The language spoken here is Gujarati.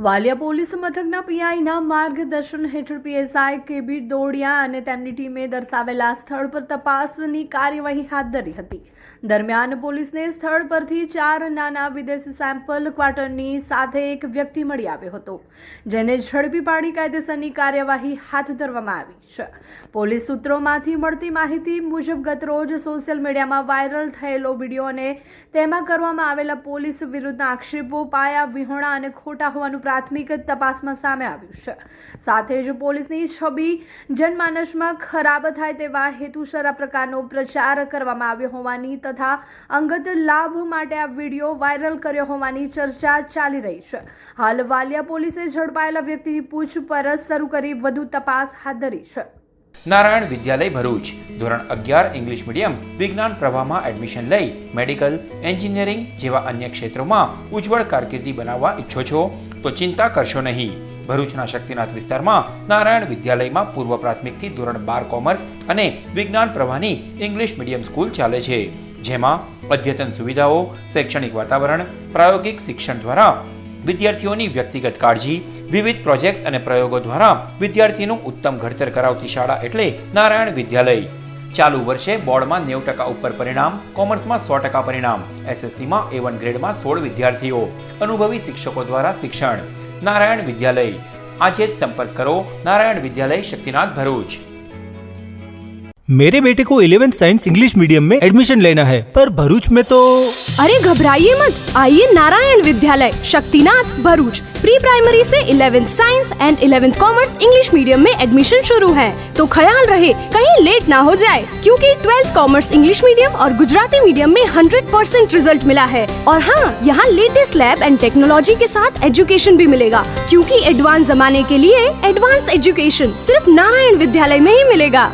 વાલિયા પોલીસ મથકના પીઆઈના માર્ગદર્શન હેઠળ પીએસઆઈ કેબી દોડિયા અને તેમની ટીમે દર્શાવેલા સ્થળ પર તપાસની કાર્યવાહી હાથ ધરી હતી. દરમિયાન પોલીસને સ્થળ પરથી 4 નાના વિદેશી સેમ્પલ ક્વાર્ટરની સાથે એક વ્યક્તિ મળી આવ્યો હતો, જેને ઝડપી પાડી કાયદેસરની કાર્યવાહી હાથ ધરવામાં આવી છે. પોલીસ સૂત્રોમાંથી મળતી માહિતી મુજબ ગતરોજ સોશિયલ મીડિયામાં વાયરલ થયેલો વિડીયો અને તેમાં કરવામાં આવેલા પોલીસ વિરુદ્ધના આક્ષેપો પાયા વિહોણા અને ખોટા હોવાનું પ્રાથમિક તપાસમાં સામે આવ્યું છે. સાથે જ પોલીસની છબી જનમાનસમાં ખરાબ થાય તેવા હેતુસર આ પ્રકારનો પ્રચાર કરવામાં આવ્યો હોવાની તથા અંગત લાભ માટે આ વિડીયો વાયરલ કર્યો હોવાની ચર્ચા ચાલી રહી છે. હાલ વાલિયા પોલીસે ઝડપાયેલા વ્યક્તિની પૂછપરછ શરૂ કરી વધુ તપાસ હાથ ધરી છે. નારાયણ વિદ્યાલય ભરૂચ ધોરણ 11 ઇંગ્લિશ મીડિયમ વિજ્ઞાન પ્રવાહમાં એડમિશન લઈ મેડિકલ, એન્જિનિયરિંગ જેવા અન્ય ક્ષેત્રોમાં ઉજ્જવળ કારકિર્દી બનાવવા ઈચ્છો છો તો ચિંતા કરશો નહીં. ભરૂચના શક્તિનાથ વિસ્તારમાં નારાયણ વિદ્યાલયમાં પૂર્વ પ્રાથમિકથી ધોરણ 12 કોમર્સ અને વિજ્ઞાન પ્રવાહની ઇંગ્લિશ મીડિયમ સ્કૂલ ચાલે છે, જેમાં અદ્યતન સુવિધાઓ, શૈક્ષણિક વાતાવરણ, પ્રાયોગિક શિક્ષણ દ્વારા વિદ્યાર્થીઓની વ્યક્તિગત કાળજી, વિવિધ પ્રોજેક્ટ્સ અને પ્રયોગો દ્વારા વિદ્યાર્થીનું ઉત્તમ ઘડતર કરાવતી શાળા એટલે નારાયણ વિદ્યાલય. ચાલુ વર્ષે બોર્ડમાં 90% ઉપર પરિણામ, કોમર્સમાં 100% પરિણામ, એસએસસીમાં A1 ગ્રેડમાં 16 વિદ્યાર્થીઓ, અનુભવી શિક્ષકો દ્વારા શિક્ષણ. નારાયણ વિદ્યાલય. આજે જ સંપર્ક કરો નારાયણ વિદ્યાલય, શક્તિનાથ, भरूच. मेरे बेटे को 11th साइंस इंग्लिश मीडियम में एडमिशन लेना है, पर भरूच में तो... अरे घबराइए मत, आइए नारायण विद्यालय शक्तिनाथ भरूच. प्री प्राइमरी से 11th science and 11th commerce English medium में एडमिशन शुरू है, तो ख्याल रहे कहीं लेट ना हो जाए, क्योंकि 12th कॉमर्स इंग्लिश मीडियम और गुजराती मीडियम में 100% रिजल्ट मिला है. और हाँ, यहाँ लेटेस्ट लैब एंड टेक्नोलॉजी के साथ एजुकेशन भी मिलेगा, क्योंकि एडवांस जमाने के लिए एडवांस एजुकेशन सिर्फ नारायण विद्यालय में ही मिलेगा.